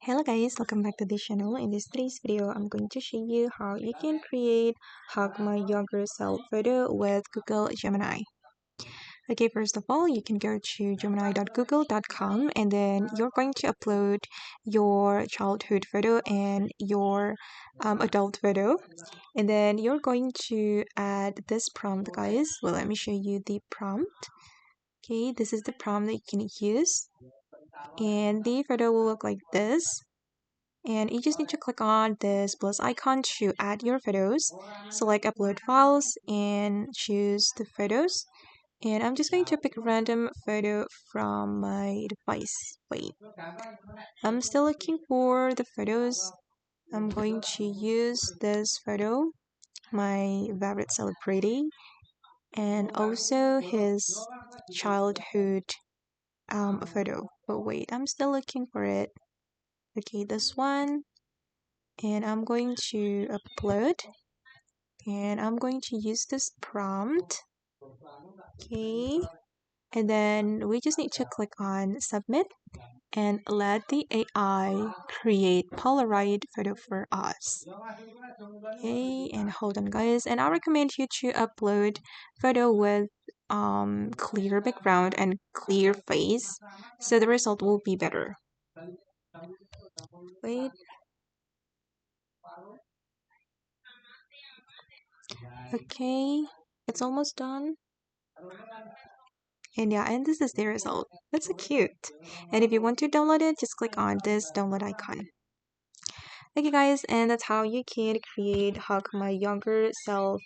Hello guys, welcome back to the channel. In this today's video, I'm going to show you how you can create Hug My Younger Self photo with Google Gemini. Okay, first of all, you can go to gemini.google.com and then you're going to upload your childhood photo and your adult photo. And then you're going to add this prompt, guys. Well, let me show you the prompt. Okay, this is the prompt that you can use. And the photo will look like this. And you just need to click on this plus icon to add your photos. Select upload files and choose the photos. And I'm just going to pick a random photo from my device. Wait, I'm still looking for the photos. I'm going to use this photo, my favorite celebrity, and also his childhood photo. But wait, I'm still looking for it. Okay, this one. And I'm going to upload and I'm going to use this prompt. Okay, and then we just need to click on submit and let the AI create Polaroid photo for us. Okay, and hold on guys, and I recommend you to upload photo with clear background and clear face so the result will be better. Wait. Okay, it's almost done. And yeah, and this is the result. That's so cute. And if you want to download it, just click on this download icon. Okay guys, and that's how you can create Hug My Younger Self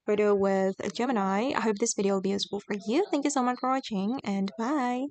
photo with Gemini. I hope this video will be useful for you. Thank you so much for watching and bye.